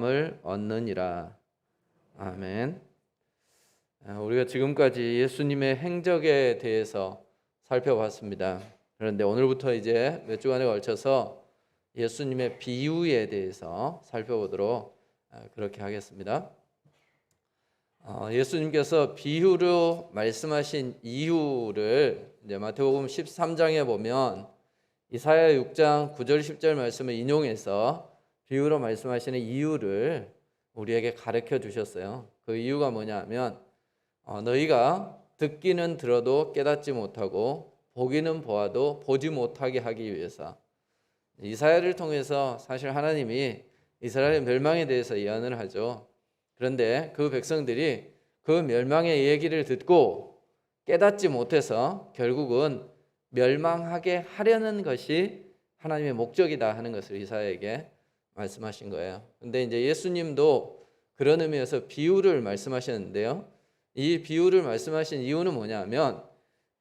을 얻느니라. 아멘. 우리가 지금까지 예수님의 행적에 대해서 살펴봤습니다. 그런데 오늘부터 이제 몇 주간에 걸쳐서 예수님의 비유에 대해서 살펴보도록 그렇게 하겠습니다. 예수님께서 비유로 말씀하신 이유를 이제 마태복음 13장에 보면 이사야 6장 9절 10절 말씀을 인용해서 비유로 말씀하시는 이유를 우리에게 가르쳐 주셨어요. 그 이유가 뭐냐면 너희가 듣기는 들어도 깨닫지 못하고 보기는 보아도 보지 못하게 하기 위해서. 이사야를 통해서 사실 하나님이 이스라엘 멸망에 대해서 예언을 하죠. 그런데 그 백성들이 그 멸망의 얘기를 듣고 깨닫지 못해서 결국은 멸망하게 하려는 것이 하나님의 목적이다 하는 것을 이사야에게 말씀하신 거예요. 근데 이제 예수님도 그런 의미에서 비유를 말씀하셨는데요. 이 비유를 말씀하신 이유는 뭐냐면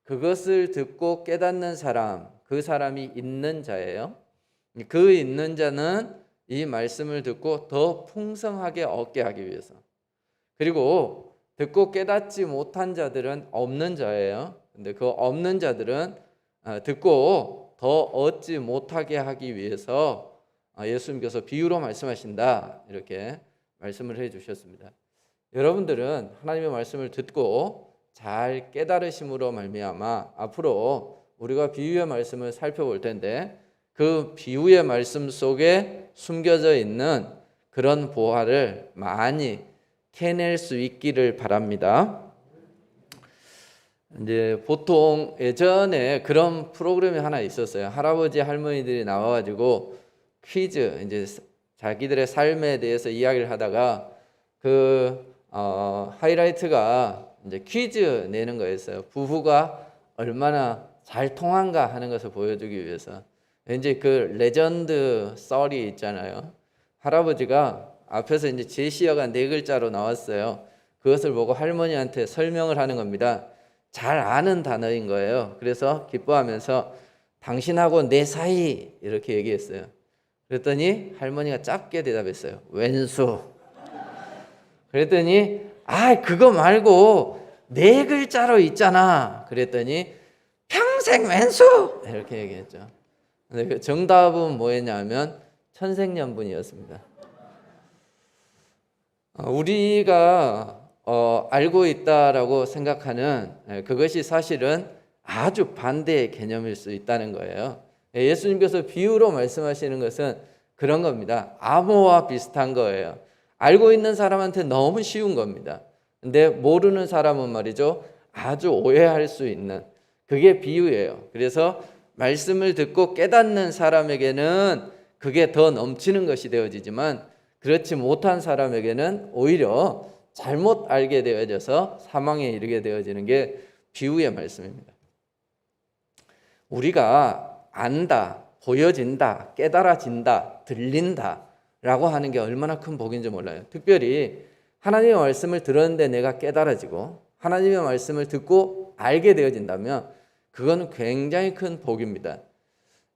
그것을 듣고 깨닫는 사람, 그 사람이 있는 자예요. 그 있는 자는 이 말씀을 듣고 더 풍성하게 얻게 하기 위해서. 그리고 듣고 깨닫지 못한 자들은 없는 자예요. 근데 그 없는 자들은 듣고 더 얻지 못하게 하기 위해서 예수님께서 비유로 말씀하신다 이렇게 말씀을 해주셨습니다. 여러분들은 하나님의 말씀을 듣고 잘 깨달으심으로 말미암아 앞으로 우리가 비유의 말씀을 살펴볼 텐데 그 비유의 말씀 속에 숨겨져 있는 그런 보화를 많이 캐낼 수 있기를 바랍니다. 이제 보통 예전에 그런 프로그램이 하나 있었어요. 할아버지 할머니들이 나와가지고 퀴즈, 이제 자기들의 삶에 대해서 이야기를 하다가 하이라이트가 이제 퀴즈 내는 거였어요. 부부가 얼마나 잘 통한가 하는 것을 보여주기 위해서. 이제 그 레전드 썰이 있잖아요. 할아버지가 앞에서 이제 제시어가 4글자로 나왔어요. 그것을 보고 할머니한테 설명을 하는 겁니다. 잘 아는 단어인 거예요. 그래서 기뻐하면서 당신하고 내 사이 이렇게 얘기했어요. 그랬더니 할머니가 짧게 대답했어요. 왼수. 그랬더니 그거 말고 4글자로 있잖아. 그랬더니 평생 왼수 이렇게 얘기했죠. 근데 그 정답은 뭐였냐면 천생연분이었습니다. 우리가 알고 있다라고 생각하는 그것이 사실은 아주 반대의 개념일 수 있다는 거예요. 예수님께서 비유로 말씀하시는 것은 그런 겁니다. 암호와 비슷한 거예요. 알고 있는 사람한테 너무 쉬운 겁니다. 근데 모르는 사람은 말이죠, 아주 오해할 수 있는 그게 비유예요. 그래서 말씀을 듣고 깨닫는 사람에게는 그게 더 넘치는 것이 되어지지만 그렇지 못한 사람에게는 오히려 잘못 알게 되어져서 사망에 이르게 되어지는 게 비유의 말씀입니다. 우리가 안다, 보여진다, 깨달아진다, 들린다 라고 하는 게 얼마나 큰 복인지 몰라요. 특별히 하나님의 말씀을 들었는데 내가 깨달아지고 하나님의 말씀을 듣고 알게 되어진다면 그건 굉장히 큰 복입니다.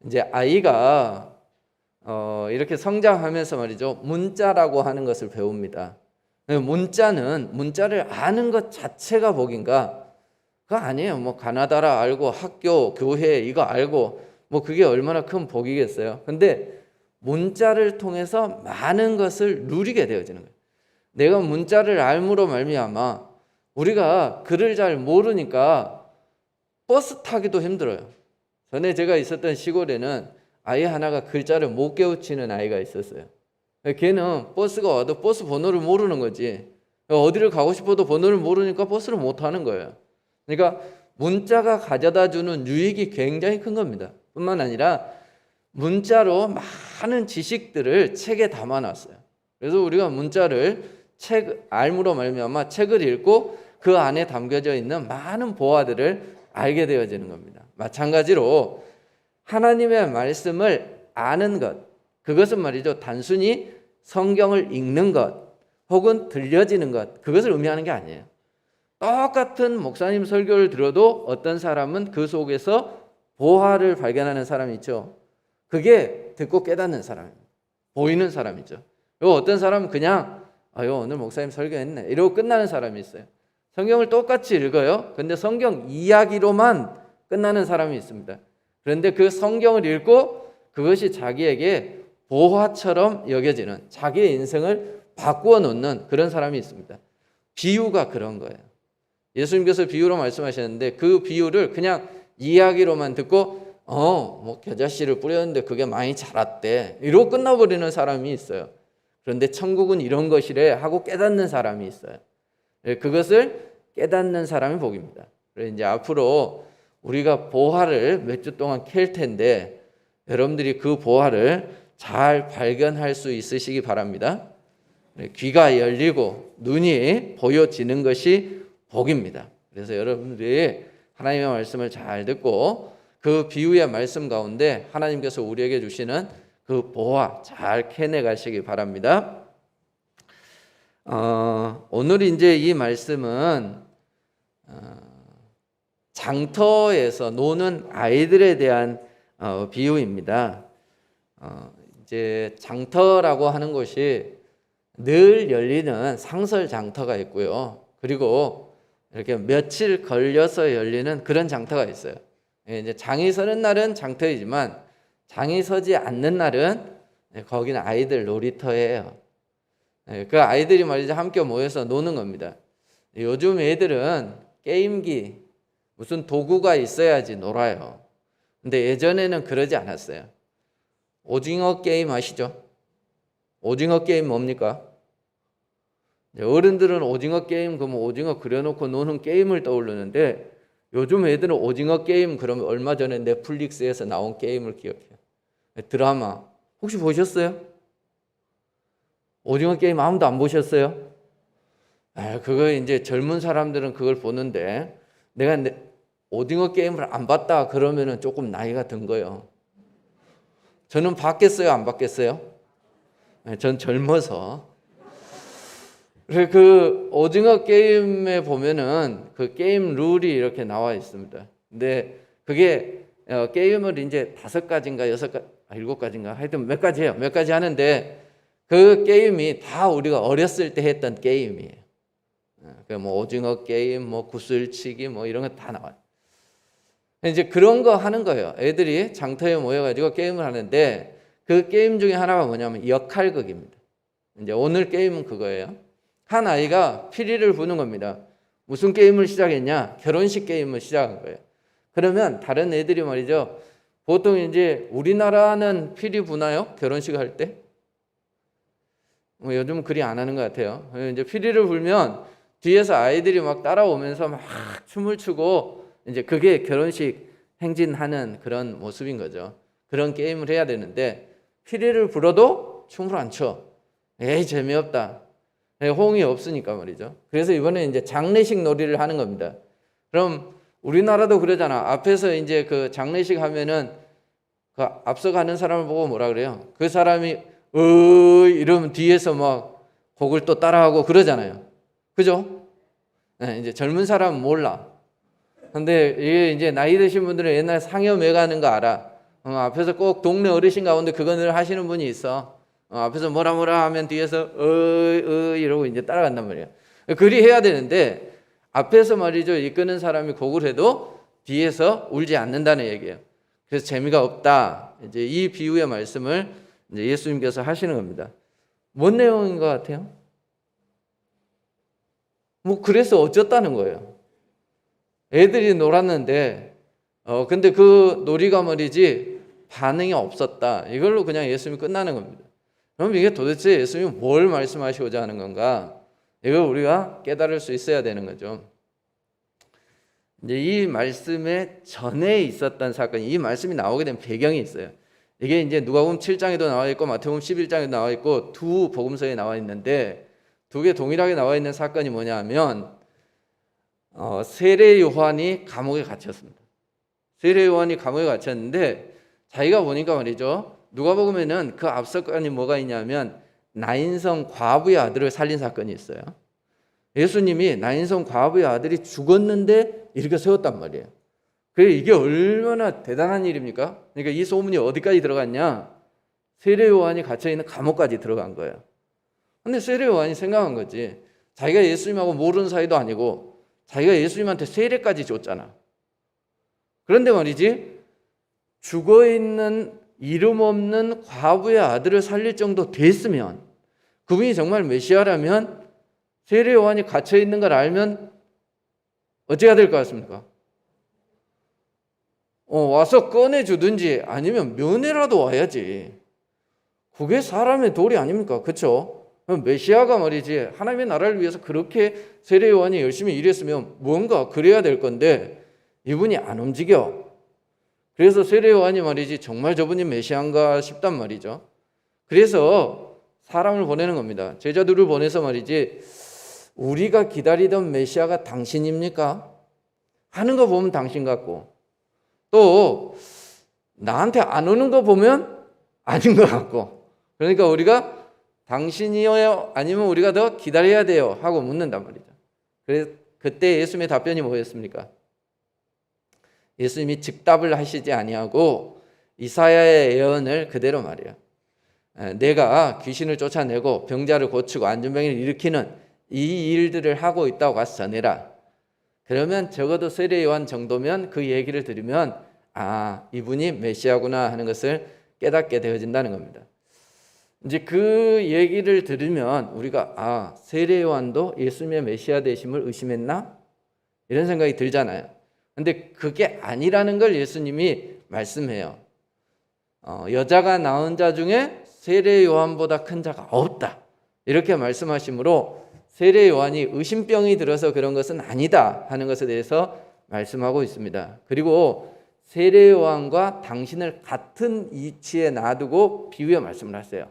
이제 아이가 이렇게 성장하면서 말이죠, 문자라고 하는 것을 배웁니다. 문자를 아는 것 자체가 복인가? 그거 아니에요. 뭐 가나다라 알고 학교, 교회 이거 알고 뭐 그게 얼마나 큰 복이겠어요. 근데 문자를 통해서 많은 것을 누리게 되어지는 거예요. 내가 문자를 알므로 말미암아 우리가 글을 잘 모르니까 버스 타기도 힘들어요. 전에 제가 있었던 시골에는 아이 하나가 글자를 못 깨우치는 아이가 있었어요. 걔는 버스가 와도 버스 번호를 모르는 거지. 어디를 가고 싶어도 번호를 모르니까 버스를 못 타는 거예요. 그러니까 문자가 가져다 주는 유익이 굉장히 큰 겁니다. 뿐만 아니라 문자로 많은 지식들을 책에 담아놨어요. 그래서 우리가 문자를 알므로 말미암아 책을 읽고 그 안에 담겨져 있는 많은 보화들을 알게 되어지는 겁니다. 마찬가지로 하나님의 말씀을 아는 것, 그것은 말이죠, 단순히 성경을 읽는 것 혹은 들려지는 것, 그것을 의미하는 게 아니에요. 똑같은 목사님 설교를 들어도 어떤 사람은 그 속에서 보화를 발견하는 사람이 있죠. 그게 듣고 깨닫는 사람입니다. 보이는 사람이죠. 그리고 어떤 사람은 그냥 아유 오늘 목사님 설교했네 이러고 끝나는 사람이 있어요. 성경을 똑같이 읽어요. 근데 성경 이야기로만 끝나는 사람이 있습니다. 그런데 그 성경을 읽고 그것이 자기에게 보화처럼 여겨지는, 자기의 인생을 바꾸어 놓는 그런 사람이 있습니다. 비유가 그런 거예요. 예수님께서 비유로 말씀하셨는데 그 비유를 그냥 이야기로만 듣고 뭐 겨자씨를 뿌렸는데 그게 많이 자랐대 이러고 끝나버리는 사람이 있어요. 그런데 천국은 이런 것이래 하고 깨닫는 사람이 있어요. 그것을 깨닫는 사람이 복입니다. 그래서 이제 앞으로 우리가 보화를 몇 주 동안 캘 텐데 여러분들이 그 보화를 잘 발견할 수 있으시기 바랍니다. 귀가 열리고 눈이 보여지는 것이 복입니다. 그래서 여러분들이 하나님의 말씀을 잘 듣고 그 비유의 말씀 가운데 하나님께서 우리에게 주시는 그 보화 잘 캐내 가시기 바랍니다. 오늘 이제 이 말씀은 장터에서 노는 아이들에 대한 비유입니다. 이제 장터라고 하는 곳이 늘 열리는 상설 장터가 있고요. 그리고 이렇게 며칠 걸려서 열리는 그런 장터가 있어요. 이제 장이 서는 날은 장터이지만 장이 서지 않는 날은 거기는 아이들 놀이터예요. 그 아이들이 말이죠 함께 모여서 노는 겁니다. 요즘 애들은 게임기 무슨 도구가 있어야지 놀아요. 근데 예전에는 그러지 않았어요. 오징어 게임 아시죠? 오징어 게임 뭡니까? 어른들은 오징어 게임 그러면 오징어 그려놓고 노는 게임을 떠오르는데 요즘 애들은 오징어 게임 그러면 얼마 전에 넷플릭스에서 나온 게임을 기억해요. 드라마 혹시 보셨어요? 오징어 게임 아무도 안 보셨어요? 그거 이제 젊은 사람들은 그걸 보는데 내가 오징어 게임을 안 봤다 그러면은 조금 나이가 든 거예요. 저는 봤겠어요? 안 봤겠어요? 전 젊어서. 그 오징어 게임에 보면은 그 게임 룰이 이렇게 나와 있습니다. 근데 그게 게임을 이제 5가지인가 6가지, 7가지인가 하여튼 몇 가지예요. 몇 가지 하는데 그 게임이 다 우리가 어렸을 때 했던 게임이에요. 뭐 오징어 게임, 뭐 구슬치기, 뭐 이런 거 다 나와요. 이제 그런 거 하는 거예요. 애들이 장터에 모여가지고 게임을 하는데 그 게임 중에 하나가 뭐냐면 역할극입니다. 이제 오늘 게임은 그거예요. 한 아이가 피리를 부는 겁니다. 무슨 게임을 시작했냐? 결혼식 게임을 시작한 거예요. 그러면 다른 애들이 말이죠. 보통 이제 우리나라는 피리 부나요? 결혼식 할 때? 요즘 그리 안 하는 것 같아요. 이제 피리를 불면 뒤에서 아이들이 막 따라오면서 막 춤을 추고 이제 그게 결혼식 행진하는 그런 모습인 거죠. 그런 게임을 해야 되는데 피리를 불어도 춤을 안 춰. 에이 재미없다. 호응이 없으니까 말이죠. 그래서 이번에 이제 장례식 놀이를 하는 겁니다. 그럼 우리나라도 그러잖아. 앞에서 이제 그 장례식 하면은 그 앞서가는 사람을 보고 뭐라 그래요? 그 사람이 이러면 뒤에서 막 곡을 또 따라하고 그러잖아요. 그죠? 네, 이제 젊은 사람은 몰라. 근데 이게 이제 나이 드신 분들은 옛날 상여매 가는 거 알아. 앞에서 꼭 동네 어르신 가운데 그거 늘 하시는 분이 있어. 앞에서 뭐라 하면 뒤에서 이러고 이제 따라간단 말이에요. 그리 해야 되는데 앞에서 말이죠 이끄는 사람이 곡을 해도 뒤에서 울지 않는다는 얘기예요. 그래서 재미가 없다. 이제 이 비유의 말씀을 이제 예수님께서 하시는 겁니다. 뭔 내용인 것 같아요? 뭐 그래서 어쩌다는 거예요. 애들이 놀았는데 근데 그 놀이가 말이지 반응이 없었다. 이걸로 그냥 예수님이 끝나는 겁니다. 그럼 이게 도대체 예수님이 뭘 말씀하시고자 하는 건가? 이걸 우리가 깨달을 수 있어야 되는 거죠. 이제 이 말씀의 전에 있었던 사건, 이 말씀이 나오게 된 배경이 있어요. 이게 이제 누가복음 7장에도 나와 있고 마태복음 11장에도 나와 있고 두 복음서에 나와 있는데 두 개 동일하게 나와 있는 사건이 뭐냐면 세례 요한이 감옥에 갇혔습니다. 세례 요한이 감옥에 갇혔는데 자기가 보니까 말이죠. 누가복음에는 그 앞 사건이 뭐가 있냐면 나인성 과부의 아들을 살린 사건이 있어요. 예수님이 나인성 과부의 아들이 죽었는데 이렇게 세웠단 말이에요. 그래 이게 얼마나 대단한 일입니까? 그러니까 이 소문이 어디까지 들어갔냐? 세례 요한이 갇혀 있는 감옥까지 들어간 거예요. 근데 세례 요한이 생각한 거지. 자기가 예수님하고 모르는 사이도 아니고 자기가 예수님한테 세례까지 줬잖아. 그런데 말이지, 죽어있는 이름 없는 과부의 아들을 살릴 정도 됐으면, 그분이 정말 메시아라면 세례 요한이 갇혀있는 걸 알면 어찌가 될 것 같습니까? 와서 꺼내주든지 아니면 면회라도 와야지. 그게 사람의 도리 아닙니까? 그렇죠? 메시아가 말이지 하나님의 나라를 위해서 그렇게 세례 요한이 열심히 일했으면 뭔가 그래야 될 건데 이분이 안 움직여. 그래서 세례 요한이 말이지 정말 저분이 메시아인가 싶단 말이죠. 그래서 사람을 보내는 겁니다. 제자들을 보내서 말이지, 우리가 기다리던 메시아가 당신입니까? 하는 거 보면 당신 같고, 또 나한테 안 오는 거 보면 아닌 것 같고, 그러니까 우리가 당신이요 아니면 우리가 더 기다려야 돼요 하고 묻는단 말이죠. 그래서 그때 예수님의 답변이 뭐였습니까? 예수님이 즉답을 하시지 아니하고 이사야의 예언을 그대로 말해요. 내가 귀신을 쫓아내고 병자를 고치고 안전병을 일으키는 이 일들을 하고 있다고 가서 전해라. 그러면 적어도 세례 요한 정도면 그 얘기를 들으면 이분이 메시아구나 하는 것을 깨닫게 되어진다는 겁니다. 이제 그 얘기를 들으면 우리가 세례 요한도 예수님의 메시아 되심을 의심했나? 이런 생각이 들잖아요. 근데 그게 아니라는 걸 예수님이 말씀해요. 여자가 낳은 자 중에 세례 요한보다 큰 자가 없다. 이렇게 말씀하시므로 세례 요한이 의심병이 들어서 그런 것은 아니다 하는 것에 대해서 말씀하고 있습니다. 그리고 세례 요한과 당신을 같은 위치에 놔두고 비유해 말씀을 하세요.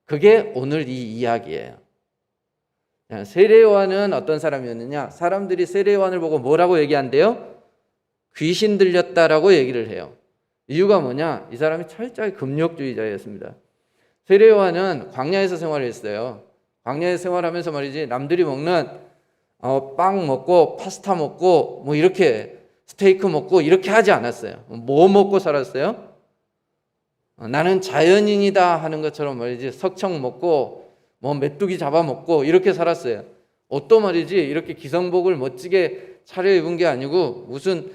그게 오늘 이 이야기예요. 세례 요한은 어떤 사람이었느냐? 사람들이 세례 요한을 보고 뭐라고 얘기한대요? 귀신 들렸다라고 얘기를 해요. 이유가 뭐냐? 이 사람이 철저히 금욕주의자였습니다. 세례 요한은 광야에서 생활을 했어요. 광야에서 생활하면서 말이지, 남들이 먹는 빵 먹고 파스타 먹고 뭐 이렇게 스테이크 먹고 이렇게 하지 않았어요. 뭐 먹고 살았어요? 나는 자연인이다 하는 것처럼 말이지, 석청 먹고 뭐 메뚜기 잡아먹고 이렇게 살았어요. 옷도 말이지 이렇게 기성복을 멋지게 차려입은 게 아니고 무슨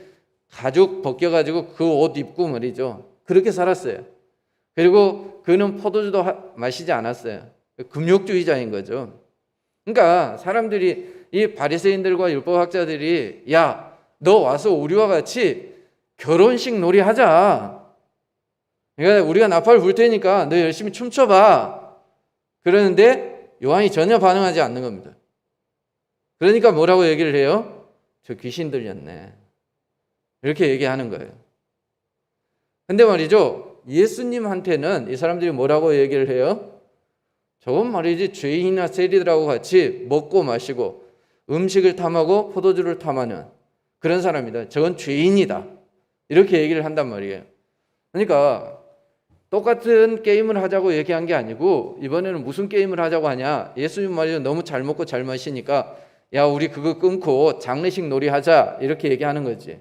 가죽 벗겨가지고 그 옷 입고 말이죠. 그렇게 살았어요. 그리고 그는 포도주도 마시지 않았어요. 금욕주의자인 거죠. 그러니까 사람들이, 이 바리새인들과 율법학자들이, 야, 너 와서 우리와 같이 결혼식 놀이 하자. 그러니까 우리가 나팔 불 테니까 너 열심히 춤춰봐. 그러는데 요한이 전혀 반응하지 않는 겁니다. 그러니까 뭐라고 얘기를 해요? 저 귀신 들렸네. 이렇게 얘기하는 거예요. 근데 말이죠, 예수님한테는 이 사람들이 뭐라고 얘기를 해요? 저건 말이지 죄인이나 세리들하고 같이 먹고 마시고 음식을 탐하고 포도주를 탐하는 그런 사람이다. 저건 죄인이다. 이렇게 얘기를 한단 말이에요. 그러니까 똑같은 게임을 하자고 얘기한 게 아니고, 이번에는 무슨 게임을 하자고 하냐? 예수님 말이죠, 너무 잘 먹고 잘 마시니까 야, 우리 그거 끊고 장례식 놀이 하자, 이렇게 얘기하는 거지.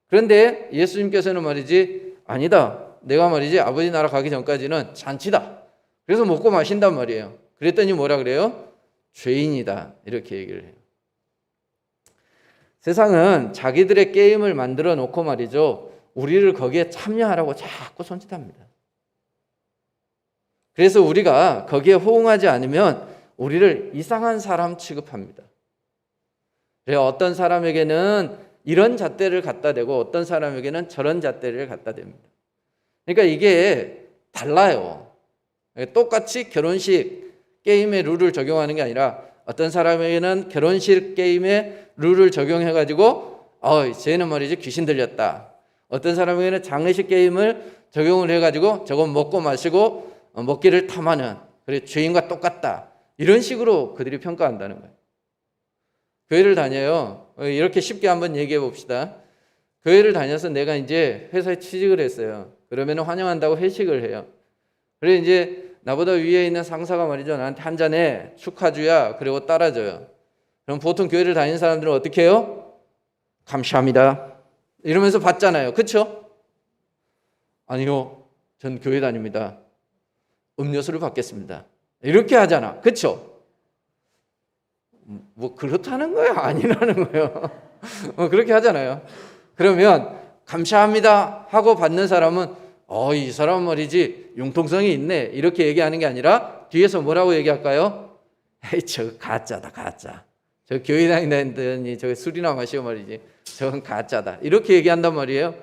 그런데 예수님께서는 말이지, 아니다, 내가 말이지 아버지 나라 가기 전까지는 잔치다. 그래서 먹고 마신단 말이에요. 그랬더니 뭐라 그래요? 죄인이다, 이렇게 얘기를 해요. 세상은 자기들의 게임을 만들어 놓고 말이죠, 우리를 거기에 참여하라고 자꾸 손짓합니다. 그래서 우리가 거기에 호응하지 않으면 우리를 이상한 사람 취급합니다. 그래서 어떤 사람에게는 이런 잣대를 갖다 대고 어떤 사람에게는 저런 잣대를 갖다 댑니다. 그러니까 이게 달라요. 똑같이 결혼식 게임의 룰을 적용하는 게 아니라, 어떤 사람에게는 결혼식 게임의 룰을 적용해가지고 쟤는 말이지 귀신 들렸다. 어떤 사람에게는 장례식 게임을 적용을 해가지고 저건 먹고 마시고 먹기를 탐하는, 그래 죄인과 똑같다. 이런 식으로 그들이 평가한다는 거예요. 교회를 다녀요. 이렇게 쉽게 한번 얘기해 봅시다. 교회를 다녀서 내가 이제 회사에 취직을 했어요. 그러면 환영한다고 회식을 해요. 그래 이제 나보다 위에 있는 상사가 말이죠, 나한테 한 잔에 축하주야 그리고 따라줘요. 그럼 보통 교회를 다니는 사람들은 어떻게 해요? 감사합니다 이러면서 받잖아요. 그렇죠? 아니요, 전 교회 다닙니다. 음료수를 받겠습니다. 이렇게 하잖아. 그렇죠? 뭐 그렇다는 거야? 아니라는 거예요. 그렇게 하잖아요. 그러면 감사합니다 하고 받는 사람은 이 사람 말이지 융통성이 있네 이렇게 얘기하는 게 아니라 뒤에서 뭐라고 얘기할까요? 에이 저거 가짜다 가짜. 저 교회 다니더니 저거 술이나 마시고 말이지 저건 가짜다 이렇게 얘기한단 말이에요.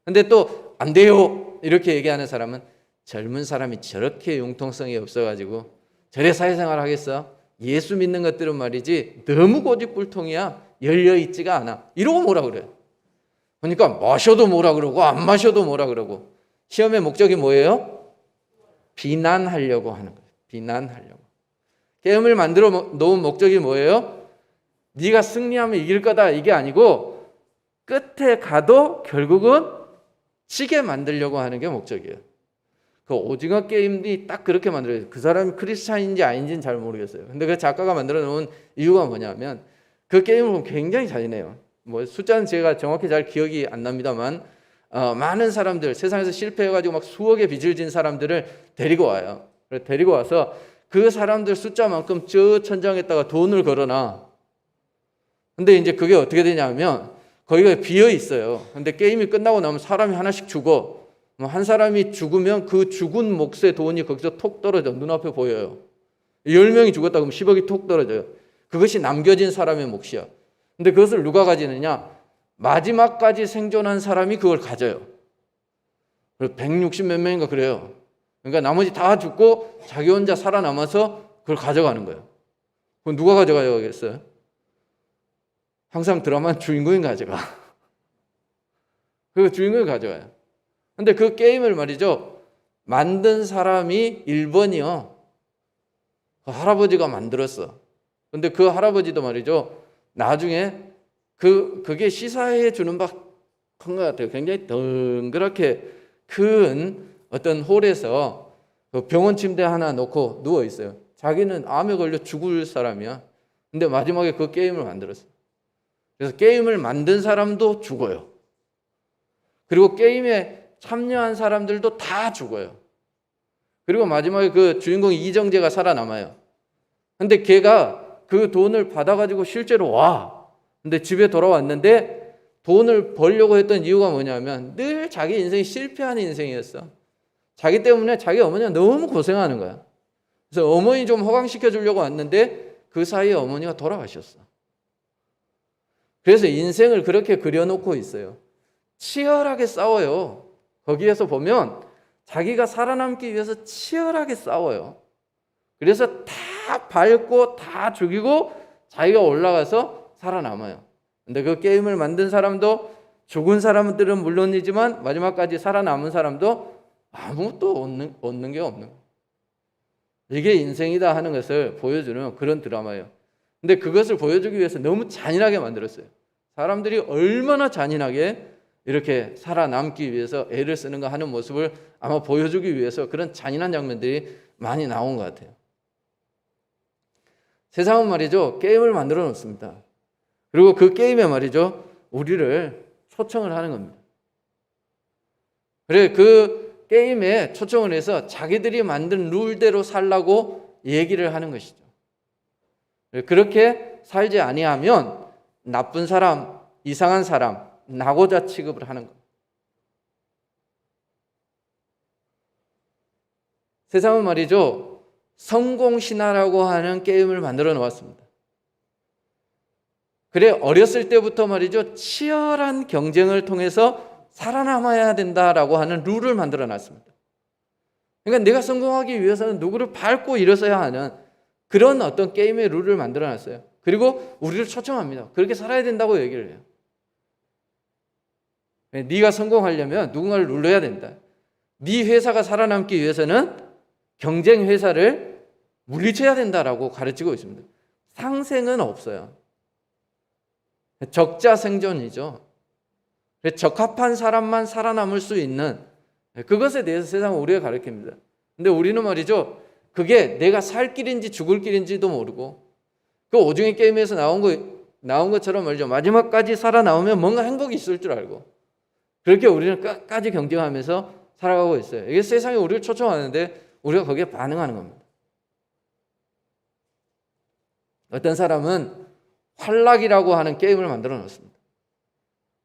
근데 또 안 돼요 이렇게 얘기하는 사람은 젊은 사람이 저렇게 융통성이 없어가지고 저래 사회생활 하겠어? 예수 믿는 것들은 말이지 너무 고집불통이야. 열려있지가 않아. 이러고 뭐라 그래요? 그러니까 마셔도 뭐라 그러고 안 마셔도 뭐라 그러고. 시험의 목적이 뭐예요? 비난하려고 하는 거예요. 비난하려고. 게임을 만들어 놓은 목적이 뭐예요? 네가 승리하면 이길 거다 이게 아니고 끝에 가도 결국은 지게 만들려고 하는 게 목적이에요. 그 오징어 게임이 딱 그렇게 만들어요. 그 사람이 크리스찬인지 아닌지는 잘 모르겠어요. 근데 그 작가가 만들어 놓은 이유가 뭐냐면 그 게임을 보면 굉장히 잔인해요. 뭐 숫자는 제가 정확히 잘 기억이 안 납니다만 많은 사람들 세상에서 실패해가지고 막 수억의 빚을 진 사람들을 데리고 와요. 데리고 와서 그 사람들 숫자만큼 저 천장에다가 돈을 걸어놔. 근데 이제 그게 어떻게 되냐면 거기가 비어 있어요. 근데 게임이 끝나고 나면 사람이 하나씩 죽어. 한 사람이 죽으면 그 죽은 몫의 돈이 거기서 톡 떨어져. 눈앞에 보여요. 10명이 죽었다 그러면 10억이 톡 떨어져요. 그것이 남겨진 사람의 몫이야. 근데 그것을 누가 가지느냐? 마지막까지 생존한 사람이 그걸 가져요. 160 몇 명인가 그래요. 그러니까 나머지 다 죽고 자기 혼자 살아남아서 그걸 가져가는 거예요. 그럼 누가 가져가겠어요? 항상 드라마 주인공이 가져가. 그 주인공이 가져가요. 근데 그 게임을 말이죠. 만든 사람이 1번이요. 그 할아버지가 만들었어. 근데 그 할아버지도 말이죠. 나중에 그게 시사해 주는 바 큰 것 같아요. 굉장히 덩그랗게 큰 어떤 홀에서 병원 침대 하나 놓고 누워 있어요. 자기는 암에 걸려 죽을 사람이야. 근데 마지막에 그 게임을 만들었어. 그래서 게임을 만든 사람도 죽어요. 그리고 게임에 참여한 사람들도 다 죽어요. 그리고 마지막에 그 주인공 이정재가 살아남아요. 근데 걔가 그 돈을 받아가지고 실제로 와. 근데 집에 돌아왔는데 돈을 벌려고 했던 이유가 뭐냐면 늘 자기 인생이 실패하는 인생이었어. 자기 때문에 자기 어머니가 너무 고생하는 거야. 그래서 어머니 좀 호강시켜 주려고 왔는데 그 사이에 어머니가 돌아가셨어. 그래서 인생을 그렇게 그려놓고 있어요. 치열하게 싸워요. 거기에서 보면 자기가 살아남기 위해서 치열하게 싸워요. 그래서 다 밟고 다 죽이고 자기가 올라가서 살아남아요. 근데 그 게임을 만든 사람도 죽은 사람들은 물론이지만 마지막까지 살아남은 사람도 아무것도 얻는 게 없는 거예요. 이게 인생이다 하는 것을 보여주는 그런 드라마예요. 근데 그것을 보여주기 위해서 너무 잔인하게 만들었어요. 사람들이 얼마나 잔인하게 이렇게 살아남기 위해서 애를 쓰는가 하는 모습을 아마 보여주기 위해서 그런 잔인한 장면들이 많이 나온 것 같아요. 세상은 말이죠. 게임을 만들어 놓습니다. 그리고 그 게임에 말이죠. 우리를 초청을 하는 겁니다. 그래 그 게임에 초청을 해서 자기들이 만든 룰대로 살라고 얘기를 하는 것이죠. 그렇게 살지 아니하면 나쁜 사람, 이상한 사람, 낙오자 취급을 하는 거예요. 세상은 말이죠. 성공신화라고 하는 게임을 만들어 놓았습니다. 그래 어렸을 때부터 말이죠. 치열한 경쟁을 통해서 살아남아야 된다라고 하는 룰을 만들어 놨습니다. 그러니까 내가 성공하기 위해서는 누구를 밟고 일어서야 하는 그런 어떤 게임의 룰을 만들어 놨어요. 그리고 우리를 초청합니다. 그렇게 살아야 된다고 얘기를 해요. 네가 성공하려면 누군가를 눌러야 된다. 네 회사가 살아남기 위해서는 경쟁 회사를 물리쳐야 된다라고 가르치고 있습니다. 상생은 없어요. 적자 생존이죠. 적합한 사람만 살아남을 수 있는 그것에 대해서 세상은 우리가 가르칩니다. 근데 우리는 말이죠. 그게 내가 살 길인지 죽을 길인지도 모르고 그 오징어 게임에서 나온 것처럼 말이죠. 마지막까지 살아남으면 뭔가 행복이 있을 줄 알고 그렇게 우리는 끝까지 경쟁하면서 살아가고 있어요. 이게 세상이 우리를 초청하는데 우리가 거기에 반응하는 겁니다. 어떤 사람은 활락이라고 하는 게임을 만들어 놓습니다.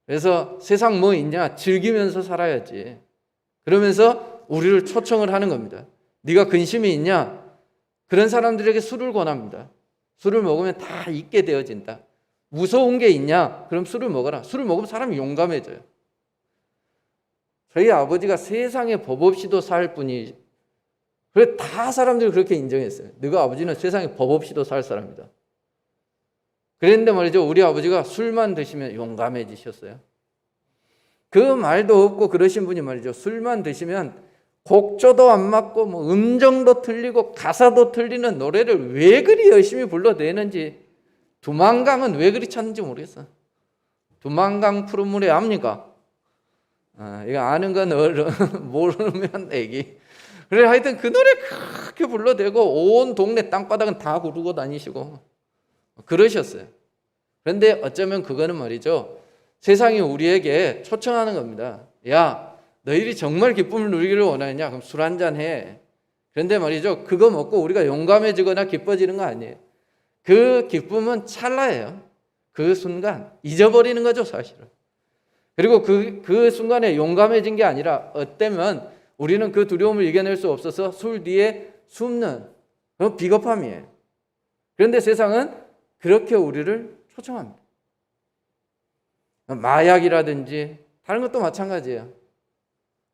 그래서 세상 뭐 있냐 즐기면서 살아야지. 그러면서 우리를 초청을 하는 겁니다. 네가 근심이 있냐? 그런 사람들에게 술을 권합니다. 술을 먹으면 다 잊게 되어진다. 무서운 게 있냐? 그럼 술을 먹어라. 술을 먹으면 사람이 용감해져요. 저희 아버지가 세상에 법 없이도 살 분이, 그래 다 사람들이 그렇게 인정했어요. 너가 아버지는 세상에 법 없이도 살 사람이다. 그랬는데 말이죠, 우리 아버지가 술만 드시면 용감해지셨어요. 그 말도 없고 그러신 분이 말이죠, 술만 드시면 곡조도 안 맞고 뭐 음정도 틀리고 가사도 틀리는 노래를 왜 그리 열심히 불러대는지, 두만강은 왜 그리 찾는지 모르겠어. 두만강 푸른 물에 압니까? 이거 아는 건 모르면 애기. 그래 하여튼 그 노래 그렇게 불러대고 온 동네 땅바닥은 다 구르고 다니시고 그러셨어요. 그런데 어쩌면 그거는 말이죠, 세상이 우리에게 초청하는 겁니다. 야, 너희들이 정말 기쁨을 누리기를 원하느냐? 그럼 술 한잔 해. 그런데 말이죠, 그거 먹고 우리가 용감해지거나 기뻐지는 거 아니에요. 그 기쁨은 찰나예요. 그 순간 잊어버리는 거죠, 사실은. 그리고 그 순간에 용감해진 게 아니라 어때면 우리는 그 두려움을 이겨낼 수 없어서 술 뒤에 숨는 그런 비겁함이에요. 그런데 세상은 그렇게 우리를 초청합니다. 마약이라든지 다른 것도 마찬가지예요.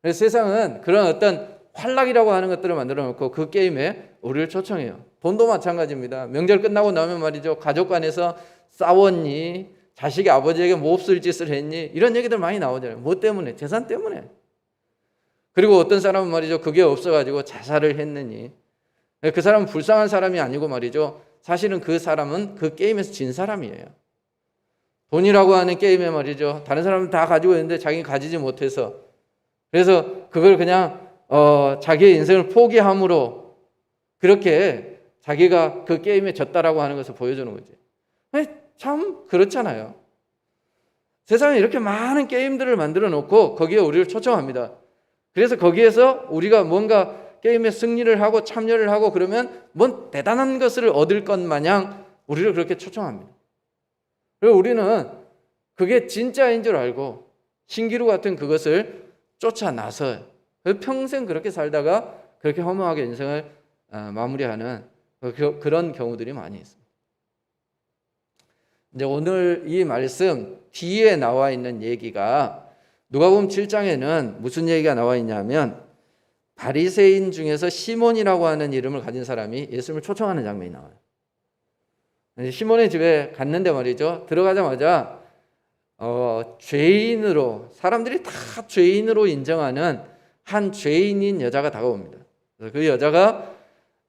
그래서 세상은 그런 어떤 활락이라고 하는 것들을 만들어 놓고 그 게임에 우리를 초청해요. 돈도 마찬가지입니다. 명절 끝나고 나면 말이죠, 가족 간에서 싸웠니? 자식이 아버지에게 몹쓸 짓을 했니? 이런 얘기들 많이 나오잖아요. 뭐 때문에? 재산 때문에. 그리고 어떤 사람은 말이죠, 그게 없어가지고 자살을 했느니. 그 사람은 불쌍한 사람이 아니고 말이죠, 사실은 그 사람은 그 게임에서 진 사람이에요. 돈이라고 하는 게임에 말이죠, 다른 사람은 다 가지고 있는데 자기는 가지지 못해서, 그래서 그걸 그냥 자기의 인생을 포기함으로 그렇게 자기가 그 게임에 졌다라고 하는 것을 보여주는 거지. 참 그렇잖아요. 세상에 이렇게 많은 게임들을 만들어 놓고 거기에 우리를 초청합니다. 그래서 거기에서 우리가 뭔가 게임에 승리를 하고 참여를 하고 그러면 뭔 대단한 것을 얻을 것 마냥 우리를 그렇게 초청합니다. 그리고 우리는 그게 진짜인 줄 알고 신기루 같은 그것을 쫓아 나서요. 평생 그렇게 살다가 그렇게 허무하게 인생을 마무리하는 그런 경우들이 많이 있습니다. 이제 오늘 이 말씀 뒤에 나와 있는 얘기가 누가복음 7장에는 무슨 얘기가 나와 있냐면 바리새인 중에서 시몬이라고 하는 이름을 가진 사람이 예수님을 초청하는 장면이 나와요. 시몬의 집에 갔는데 말이죠, 들어가자마자 죄인으로, 사람들이 다 죄인으로 인정하는 한 죄인인 여자가 다가옵니다. 그래서 그 여자가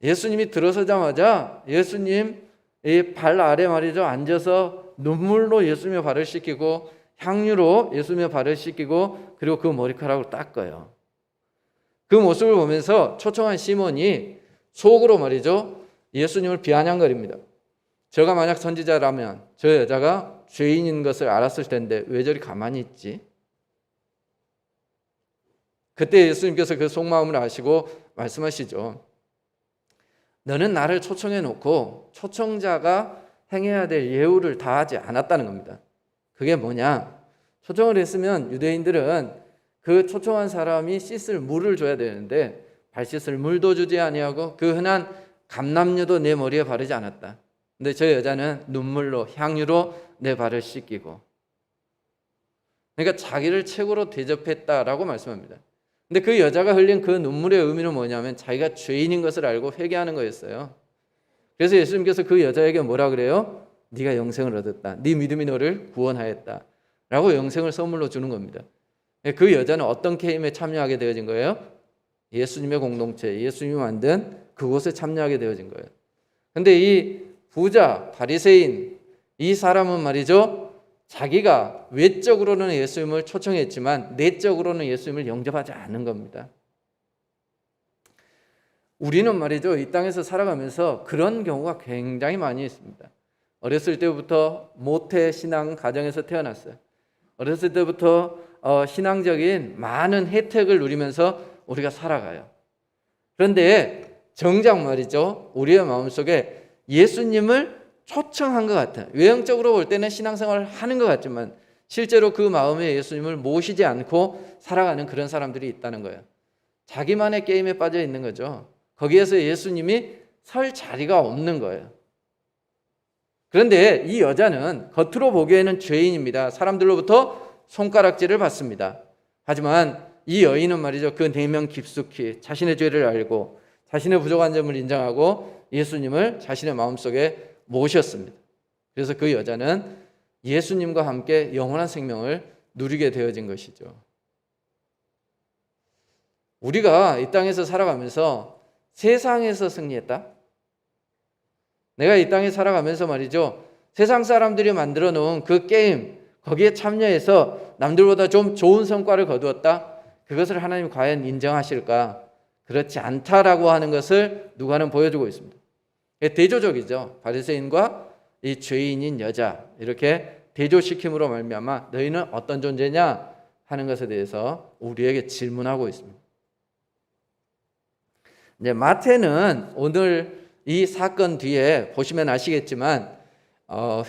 예수님이 들어서자마자 예수님 이 발 아래 말이죠, 앉아서 눈물로 예수님의 발을 씻기고 향유로 예수님의 발을 씻기고 그리고 그 머리카락을 닦아요. 그 모습을 보면서 초청한 시몬이 속으로 말이죠, 예수님을 비아냥거립니다. 저가 만약 선지자라면 저 여자가 죄인인 것을 알았을 텐데 왜 저리 가만히 있지? 그때 예수님께서 그 속마음을 아시고 말씀하시죠. 너는 나를 초청해 놓고 초청자가 행해야 될 예우를 다하지 않았다는 겁니다. 그게 뭐냐? 초청을 했으면 유대인들은 그 초청한 사람이 씻을 물을 줘야 되는데 발 씻을 물도 주지 아니하고 그 흔한 감람유도 내 머리에 바르지 않았다. 근데 저 여자는 눈물로 향유로 내 발을 씻기고, 그러니까 자기를 최고로 대접했다라고 말씀합니다. 근데 그 여자가 흘린 그 눈물의 의미는 뭐냐면 자기가 죄인인 것을 알고 회개하는 거였어요. 그래서 예수님께서 그 여자에게 뭐라 그래요? 네가 영생을 얻었다. 네 믿음이 너를 구원하였다. 라고 영생을 선물로 주는 겁니다. 그 여자는 어떤 게임에 참여하게 되어진 거예요? 예수님의 공동체, 예수님이 만든 그곳에 참여하게 되어진 거예요. 근데 이 부자, 바리새인, 이 사람은 말이죠, 자기가 외적으로는 예수님을 초청했지만 내적으로는 예수님을 영접하지 않은 겁니다. 우리는 말이죠, 이 땅에서 살아가면서 그런 경우가 굉장히 많이 있습니다. 어렸을 때부터 모태 신앙 가정에서 태어났어요. 어렸을 때부터 신앙적인 많은 혜택을 누리면서 우리가 살아가요. 그런데 정작 말이죠, 우리의 마음속에 예수님을 초청한 것 같아요. 외형적으로 볼 때는 신앙생활을 하는 것 같지만 실제로 그 마음에 예수님을 모시지 않고 살아가는 그런 사람들이 있다는 거예요. 자기만의 게임에 빠져 있는 거죠. 거기에서 예수님이 설 자리가 없는 거예요. 그런데 이 여자는 겉으로 보기에는 죄인입니다. 사람들로부터 손가락질을 받습니다. 하지만 이 여인은 말이죠, 그 내면 깊숙이 자신의 죄를 알고 자신의 부족한 점을 인정하고 예수님을 자신의 마음속에 모셨습니다. 그래서 그 여자는 예수님과 함께 영원한 생명을 누리게 되어진 것이죠. 우리가 이 땅에서 살아가면서 세상에서 승리했다? 내가 이 땅에 살아가면서 말이죠, 세상 사람들이 만들어 놓은 그 게임, 거기에 참여해서 남들보다 좀 좋은 성과를 거두었다? 그것을 하나님 과연 인정하실까? 그렇지 않다라고 하는 것을 누가는 보여주고 있습니다. 대조적이죠. 바리새인과 이 죄인인 여자, 이렇게 대조시킴으로 말미암아 너희는 어떤 존재냐 하는 것에 대해서 우리에게 질문하고 있습니다. 이제 마태는 오늘 이 사건 뒤에 보시면 아시겠지만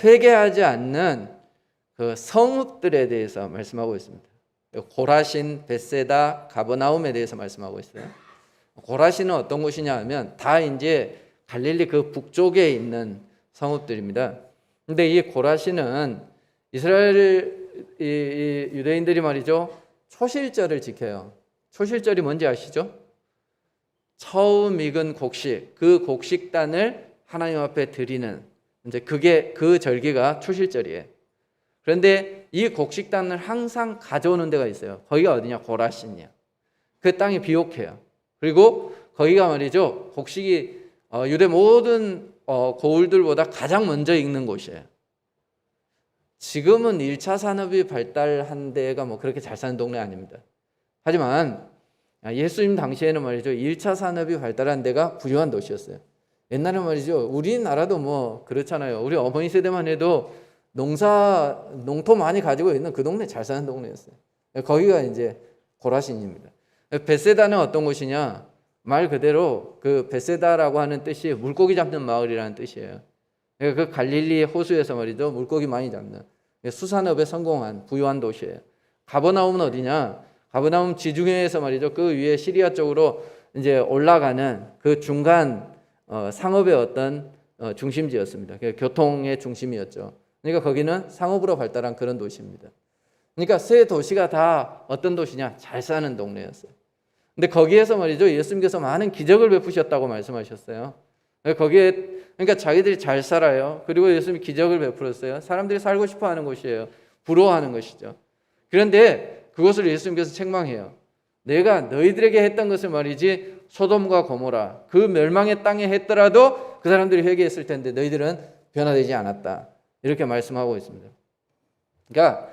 회개하지 않는 그 성읍들에 대해서 말씀하고 있습니다. 고라신, 벳세다, 가버나움에 대해서 말씀하고 있어요. 고라신은 어떤 곳이냐 하면 다 이제 갈릴리 그 북쪽에 있는 성읍들입니다. 근데 이 고라신은 이스라엘 이 유대인들이 말이죠, 초실절을 지켜요. 초실절이 뭔지 아시죠? 처음 익은 곡식, 그 곡식단을 하나님 앞에 드리는, 이제 그게 그 절기가 초실절이에요. 그런데 이 곡식단을 항상 가져오는 데가 있어요. 거기가 어디냐? 고라신이야. 그 땅이 비옥해요. 그리고 거기가 말이죠, 곡식이 유대 모든 고을들보다 가장 먼저 익는 곳이에요. 지금은 1차 산업이 발달한 데가 뭐 그렇게 잘 사는 동네 아닙니다. 하지만 예수님 당시에는 말이죠, 1차 산업이 발달한 데가 부유한 도시였어요. 옛날에 말이죠, 우리나라도 뭐 그렇잖아요. 우리 어머니 세대만 해도 농토 많이 가지고 있는 그 동네 잘 사는 동네였어요. 거기가 이제 고라신입니다. 벳세다는 어떤 곳이냐? 말 그대로 그 벳세다라고 하는 뜻이 물고기 잡는 마을이라는 뜻이에요. 그 갈릴리 호수에서 말이죠, 물고기 많이 잡는 수산업에 성공한 부유한 도시예요. 가버나움은 어디냐? 가버나움 지중해에서 말이죠, 그 위에 시리아 쪽으로 이제 올라가는 그 중간 상업의 어떤 중심지였습니다. 교통의 중심이었죠. 그러니까 거기는 상업으로 발달한 그런 도시입니다. 그러니까 세 도시가 다 어떤 도시냐? 잘 사는 동네였어요. 근데 거기에서 말이죠, 예수님께서 많은 기적을 베푸셨다고 말씀하셨어요. 거기에 그러니까 자기들이 잘 살아요. 그리고 예수님이 기적을 베풀었어요. 사람들이 살고 싶어하는 곳이에요. 부러워하는 것이죠. 그런데 그것을 예수님께서 책망해요. 내가 너희들에게 했던 것을 말이지 소돔과 고모라 그 멸망의 땅에 했더라도 그 사람들이 회개했을 텐데 너희들은 변화되지 않았다. 이렇게 말씀하고 있습니다. 그러니까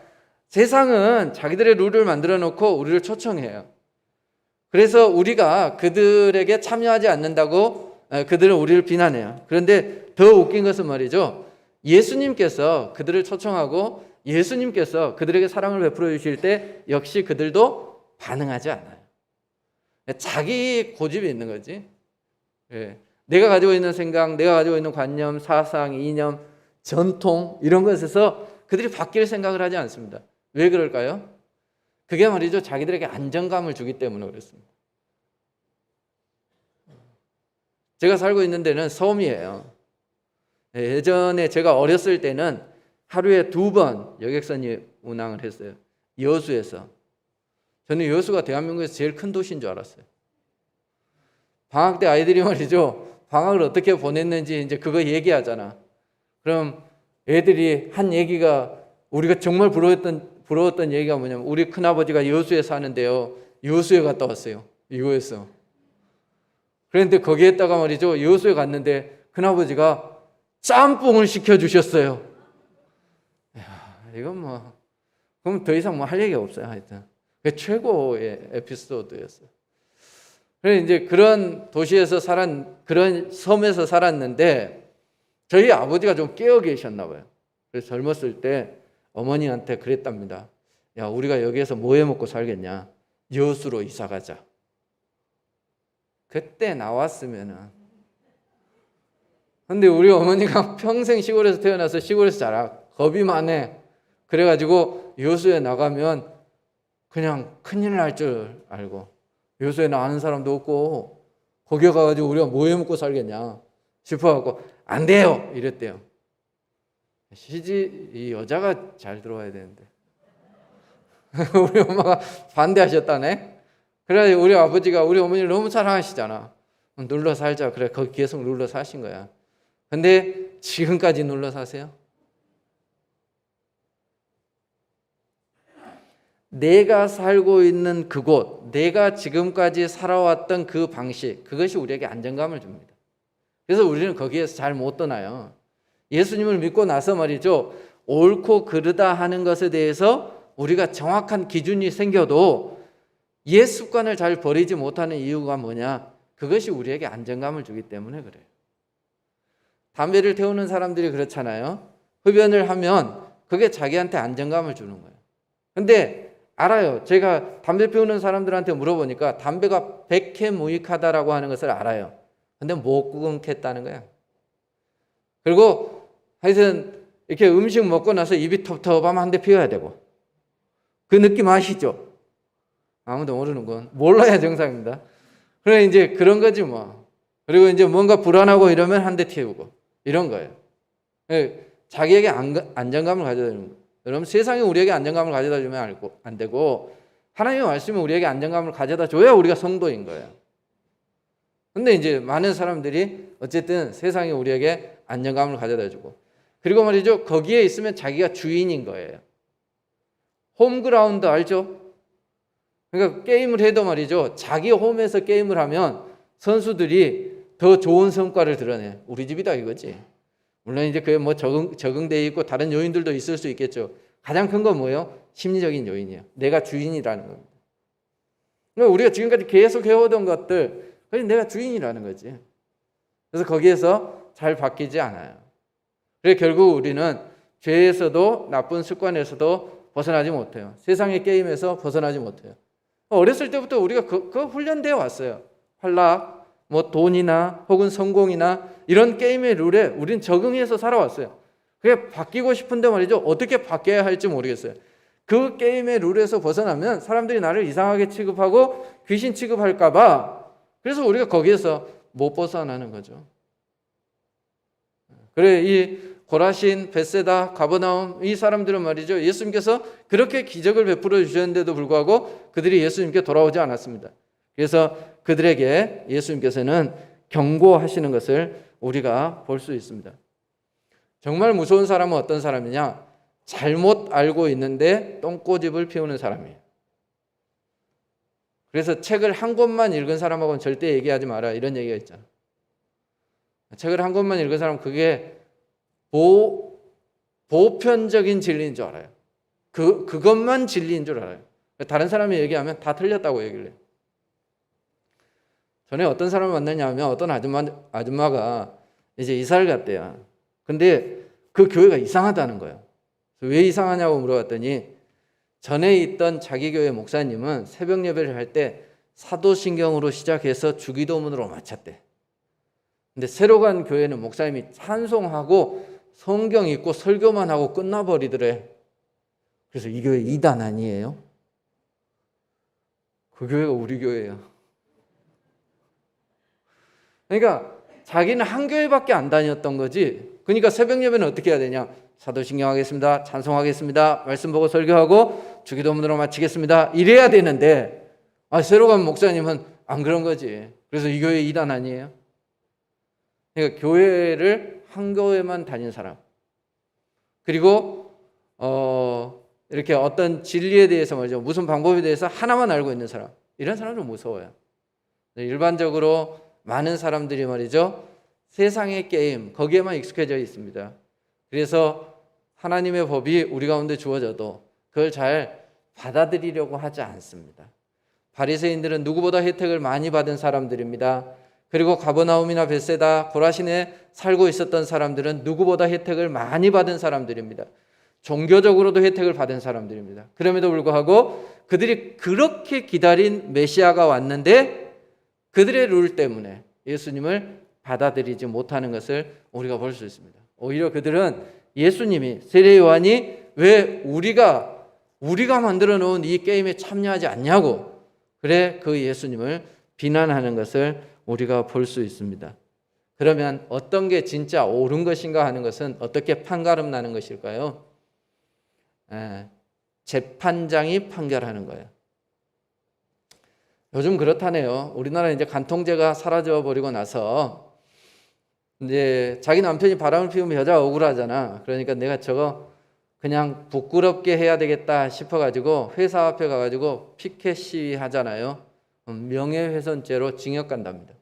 세상은 자기들의 룰을 만들어 놓고 우리를 초청해요. 그래서 우리가 그들에게 참여하지 않는다고 그들은 우리를 비난해요. 그런데 더 웃긴 것은 말이죠, 예수님께서 그들을 초청하고 예수님께서 그들에게 사랑을 베풀어 주실 때 역시 그들도 반응하지 않아요. 자기 고집이 있는 거지. 내가 가지고 있는 생각, 내가 가지고 있는 관념, 사상, 이념, 전통 이런 것에서 그들이 바뀔 생각을 하지 않습니다. 왜 그럴까요? 그게 말이죠, 자기들에게 안정감을 주기 때문에 그렇습니다. 제가 살고 있는 데는 섬이에요. 예전에 제가 어렸을 때는 하루에 2번 여객선이 운항을 했어요. 여수에서. 저는 여수가 대한민국에서 제일 큰 도시인 줄 알았어요. 방학 때 아이들이 말이죠, 방학을 어떻게 보냈는지 이제 그거 얘기하잖아. 그럼 애들이 한 얘기가, 우리가 정말 부러웠던 얘기가 뭐냐면, 우리 큰아버지가 여수에 사는데요, 여수에 갔다 왔어요. 이거였어. 그런데 거기에다가 말이죠, 여수에 갔는데 큰아버지가 짬뽕을 시켜주셨어요. 이건 뭐, 그럼 더 이상 뭐 할 얘기가 없어요. 하여튼. 최고의 에피소드였어요. 그래서 이제 그런 도시에서 그런 섬에서 살았는데, 저희 아버지가 좀 깨어 계셨나 봐요. 그래서 젊었을 때 어머니한테 그랬답니다. 야, 우리가 여기에서 뭐 해 먹고 살겠냐? 여수로 이사 가자. 그때 나왔으면은 근데 우리 어머니가 평생 시골에서 태어나서 시골에서 자라 겁이 많네. 그래가지고 여수에 나가면 그냥 큰일 날 줄 알고, 여수에 아는 사람도 없고 거기 가가지고 우리가 뭐 해먹고 살겠냐 싶어갖고 안 돼요 이랬대요. 이 여자가 잘 들어와야 되는데 우리 엄마가 반대하셨다네. 그래 우리 아버지가 우리 어머니를 너무 사랑하시잖아. 눌러 살자. 그래 거기 계속 눌러 사신 거야. 근데 지금까지 눌러 사세요? 내가 살고 있는 그곳, 내가 지금까지 살아왔던 그 방식, 그것이 우리에게 안정감을 줍니다. 그래서 우리는 거기에서 잘 못 떠나요. 예수님을 믿고 나서 말이죠, 옳고 그르다 하는 것에 대해서 우리가 정확한 기준이 생겨도 옛 습관을 잘 버리지 못하는 이유가 뭐냐? 그것이 우리에게 안정감을 주기 때문에 그래요. 담배를 태우는 사람들이 그렇잖아요. 흡연을 하면 그게 자기한테 안정감을 주는 거예요. 근데 알아요. 제가 담배 피우는 사람들한테 물어보니까 담배가 백해무익하다라고 하는 것을 알아요. 근데 못 끊겠다는 거야. 그리고 하여튼 이렇게 음식 먹고 나서 입이 텁텁하면 한 대 피워야 되고, 그 느낌 아시죠? 아무도 모르는군. 몰라야 정상입니다. 그래 이제 그런 거지 뭐. 그리고 이제 뭔가 불안하고 이러면 한 대 태우고 이런 거예요. 자기에게 안정감을 가져다 주는 거예요. 여러분 세상이 우리에게 안정감을 가져다 주면 안 되고, 하나님의 말씀이 우리에게 안정감을 가져다 줘야 우리가 성도인 거예요. 근데 이제 많은 사람들이 어쨌든 세상이 우리에게 안정감을 가져다 주고, 그리고 말이죠, 거기에 있으면 자기가 주인인 거예요. 홈그라운드 알죠? 그러니까 게임을 해도 말이죠, 자기 홈에서 게임을 하면 선수들이 더 좋은 성과를 드러내. 우리 집이다 이거지. 물론 이제 그게 뭐 적응돼 있고 다른 요인들도 있을 수 있겠죠. 가장 큰 건 뭐예요? 심리적인 요인이에요. 내가 주인이라는 겁니다. 그러니까 우리가 지금까지 계속 해오던 것들, 그래서 내가 주인이라는 거지. 그래서 거기에서 잘 바뀌지 않아요. 그래서 결국 우리는 죄에서도 나쁜 습관에서도 벗어나지 못해요. 세상의 게임에서 벗어나지 못해요. 어렸을 때부터 우리가 그 훈련되어 왔어요. 활락, 뭐 돈이나 혹은 성공이나 이런 게임의 룰에 우린 적응해서 살아왔어요. 그게 바뀌고 싶은데 말이죠, 어떻게 바뀌어야 할지 모르겠어요. 그 게임의 룰에서 벗어나면 사람들이 나를 이상하게 취급하고 귀신 취급할까 봐, 그래서 우리가 거기에서 못 벗어나는 거죠. 그래 이 고라신, 벳세다, 가버나움 이 사람들은 말이죠, 예수님께서 그렇게 기적을 베풀어 주셨는데도 불구하고 그들이 예수님께 돌아오지 않았습니다. 그래서 그들에게 예수님께서는 경고하시는 것을 우리가 볼 수 있습니다. 정말 무서운 사람은 어떤 사람이냐? 잘못 알고 있는데 똥꼬집을 피우는 사람이에요. 그래서 책을 한 권만 읽은 사람하고는 절대 얘기하지 마라 이런 얘기가 있잖아. 책을 한 권만 읽은 사람은 그게 보편적인 진리인 줄 알아요. 그것만 진리인 줄 알아요. 다른 사람이 얘기하면 다 틀렸다고 얘기를 해요. 전에 어떤 사람을 만났냐면 어떤 아줌마가 이제 이사를 갔대요. 근데 그 교회가 이상하다는 거예요. 왜 이상하냐고 물어봤더니 전에 있던 자기 교회 목사님은 새벽 예배를 할 때 사도신경으로 시작해서 주기도문으로 마쳤대. 근데 새로 간 교회는 목사님이 찬송하고 성경 읽고 설교만 하고 끝나버리더래. 그래서 이 교회 이단 아니에요? 그 교회가 우리 교회예요. 그러니까 자기는 한 교회밖에 안 다녔던 거지. 그러니까 새벽 예배는 어떻게 해야 되냐? 사도신경 하겠습니다. 찬송하겠습니다. 말씀 보고 설교하고 주기도문으로 마치겠습니다. 이래야 되는데 새로 간 목사님은 안 그런 거지. 그래서 이 교회 이단 아니에요? 그러니까 교회를 한 교회만 다닌 사람, 그리고 이렇게 어떤 진리에 대해서 말이죠, 무슨 방법에 대해서 하나만 알고 있는 사람, 이런 사람은 좀 무서워요. 일반적으로 많은 사람들이 말이죠, 세상의 게임 거기에만 익숙해져 있습니다. 그래서 하나님의 법이 우리 가운데 주어져도 그걸 잘 받아들이려고 하지 않습니다. 바리새인들은 누구보다 혜택을 많이 받은 사람들입니다. 그리고 가버나움이나 벳세다, 고라신에 살고 있었던 사람들은 누구보다 혜택을 많이 받은 사람들입니다. 종교적으로도 혜택을 받은 사람들입니다. 그럼에도 불구하고 그들이 그렇게 기다린 메시아가 왔는데 그들의 룰 때문에 예수님을 받아들이지 못하는 것을 우리가 볼 수 있습니다. 오히려 그들은 예수님이, 세례 요한이 왜 우리가 만들어 놓은 이 게임에 참여하지 않냐고, 그래 그 예수님을 비난하는 것을 우리가 볼 수 있습니다. 그러면 어떤 게 진짜 옳은 것인가 하는 것은 어떻게 판가름 나는 것일까요? 재판장이 판결하는 거예요. 요즘 그렇다네요. 우리나라 이제 간통죄가 사라져 버리고 나서 이제 자기 남편이 바람을 피우면 여자가 억울하잖아. 그러니까 내가 저거 그냥 부끄럽게 해야 되겠다 싶어가지고 회사 앞에 가가지고 피켓 시위 하잖아요. 명예훼손죄로 징역 간답니다.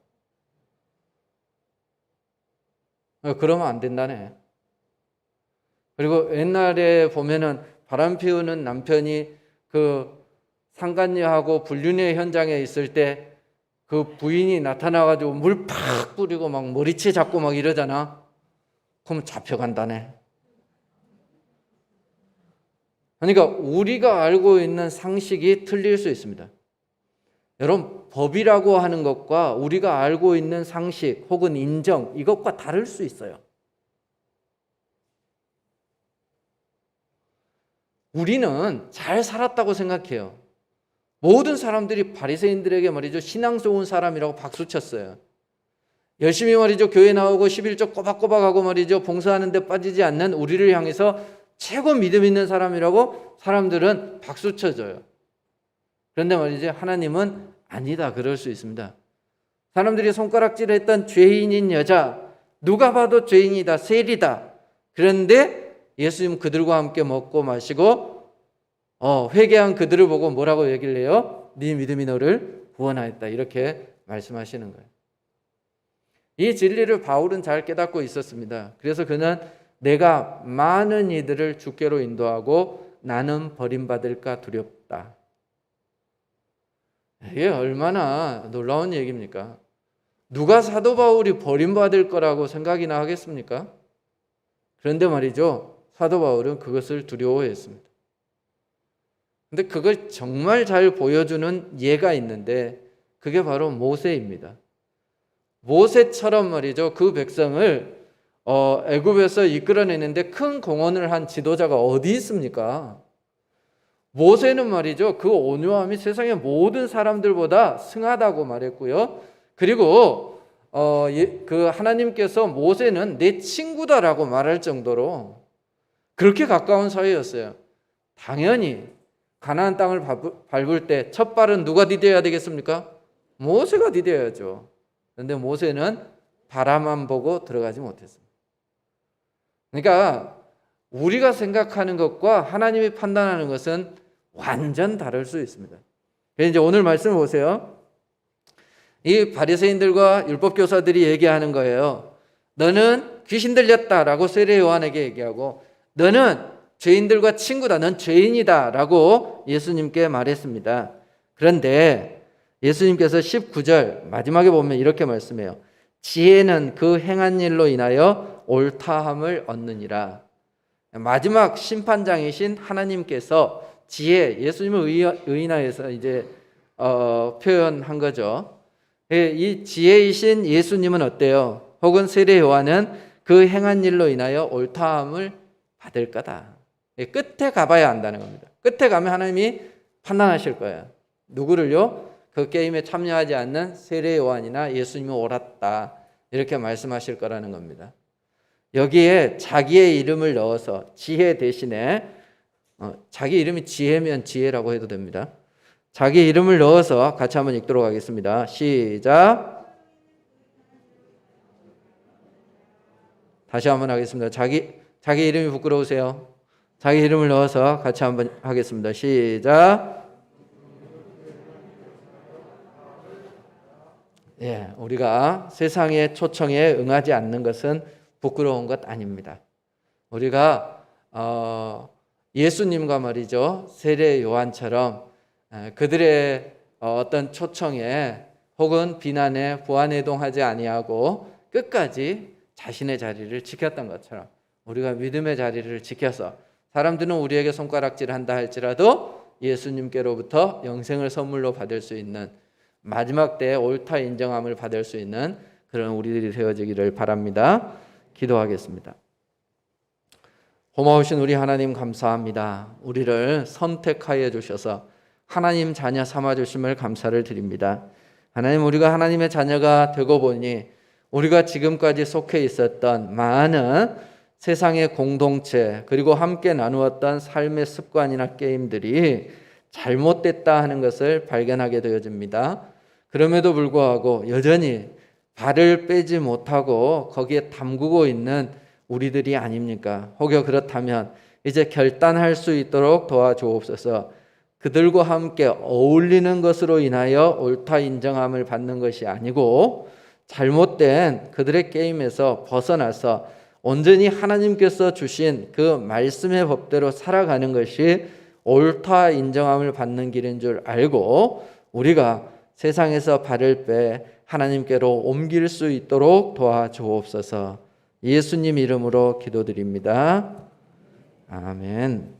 그러면 안 된다네. 그리고 옛날에 보면은 바람 피우는 남편이 그 상간녀하고 불륜의 현장에 있을 때 그 부인이 나타나가지고 물 팍 뿌리고 막 머리채 잡고 막 이러잖아. 그럼 잡혀간다네. 그러니까 우리가 알고 있는 상식이 틀릴 수 있습니다. 여러분, 법이라고 하는 것과 우리가 알고 있는 상식 혹은 인정, 이것과 다를 수 있어요. 우리는 잘 살았다고 생각해요. 모든 사람들이 바리새인들에게 말이죠, 신앙 좋은 사람이라고 박수 쳤어요. 열심히 말이죠, 교회 나오고 11조 꼬박꼬박 하고 말이죠, 봉사하는 데 빠지지 않는 우리를 향해서 최고 믿음 있는 사람이라고 사람들은 박수 쳐줘요. 그런데 말이죠, 하나님은 아니다, 그럴 수 있습니다. 사람들이 손가락질했던 죄인인 여자, 누가 봐도 죄인이다, 세리다. 그런데 예수님 그들과 함께 먹고 마시고 회개한 그들을 보고 뭐라고 얘기를 해요? 네 믿음이 너를 구원하였다, 이렇게 말씀하시는 거예요. 이 진리를 바울은 잘 깨닫고 있었습니다. 그래서 그는 내가 많은 이들을 주께로 인도하고 나는 버림받을까 두렵다. 이게 얼마나 놀라운 얘기입니까? 누가 사도 바울이 버림받을 거라고 생각이나 하겠습니까? 그런데 말이죠, 사도 바울은 그것을 두려워했습니다. 근데 그걸 정말 잘 보여주는 예가 있는데 그게 바로 모세입니다. 모세처럼 말이죠, 그 백성을 애굽에서 이끌어내는데 큰 공헌을 한 지도자가 어디 있습니까? 모세는 말이죠, 그 온유함이 세상의 모든 사람들보다 승하다고 말했고요. 그리고 그 하나님께서 모세는 내 친구다라고 말할 정도로 그렇게 가까운 사이였어요. 당연히 가나안 땅을 밟을 때 첫 발은 누가 디뎌야 되겠습니까? 모세가 디뎌야죠. 그런데 모세는 바라만 보고 들어가지 못했습니다. 그러니까 우리가 생각하는 것과 하나님이 판단하는 것은 완전 다를 수 있습니다. 그래서 이제 오늘 말씀을 보세요. 이 바리새인들과 율법 교사들이 얘기하는 거예요. 너는 귀신 들렸다라고 세례 요한에게 얘기하고, 너는 죄인들과 친구다, 넌 죄인이다 라고 예수님께 말했습니다. 그런데 예수님께서 19절 마지막에 보면 이렇게 말씀해요. 지혜는 그 행한 일로 인하여 옳다함을 얻느니라. 마지막 심판장이신 하나님께서 지혜, 예수님을 의인하여서 이제 표현한 거죠. 이 지혜이신 예수님은 어때요? 혹은 세례 요한은 그 행한 일로 인하여 옳다함을 받을 거다. 끝에 가봐야 한다는 겁니다. 끝에 가면 하나님이 판단하실 거예요. 누구를요? 그 게임에 참여하지 않는 세례 요한이나 예수님이 옳았다, 이렇게 말씀하실 거라는 겁니다. 여기에 자기의 이름을 넣어서 지혜 대신에 자기 이름이 지혜면 지혜라고 해도 됩니다. 자기 이름을 넣어서 같이 한번 읽도록 하겠습니다. 시작. 다시 한번 하겠습니다. 자기 이름이 부끄러우세요? 자기 이름을 넣어서 같이 한번 하겠습니다. 시작. 예, 우리가 세상의 초청에 응하지 않는 것은 부끄러운 것 아닙니다. 우리가 예수님과 말이죠, 세례 요한처럼 그들의 어떤 초청에 혹은 비난에 부안해동하지 아니하고 끝까지 자신의 자리를 지켰던 것처럼 우리가 믿음의 자리를 지켜서 사람들은 우리에게 손가락질한다 할지라도 예수님께로부터 영생을 선물로 받을 수 있는, 마지막 때에 옳다 인정함을 받을 수 있는 그런 우리들이 되어지기를 바랍니다. 기도하겠습니다. 고마우신 우리 하나님 감사합니다. 우리를 선택하여 주셔서 하나님 자녀 삼아 주심을 감사를 드립니다. 하나님, 우리가 하나님의 자녀가 되고 보니 우리가 지금까지 속해 있었던 많은 세상의 공동체 그리고 함께 나누었던 삶의 습관이나 게임들이 잘못됐다 하는 것을 발견하게 되어집니다. 그럼에도 불구하고 여전히 발을 빼지 못하고 거기에 담그고 있는 우리들이 아닙니까? 혹여 그렇다면 이제 결단할 수 있도록 도와주옵소서. 그들과 함께 어울리는 것으로 인하여 옳다 인정함을 받는 것이 아니고 잘못된 그들의 게임에서 벗어나서 온전히 하나님께서 주신 그 말씀의 법대로 살아가는 것이 옳다 인정함을 받는 길인 줄 알고 우리가 세상에서 발을 빼 하나님께로 옮길 수 있도록 도와주옵소서. 예수님 이름으로 기도드립니다. 아멘.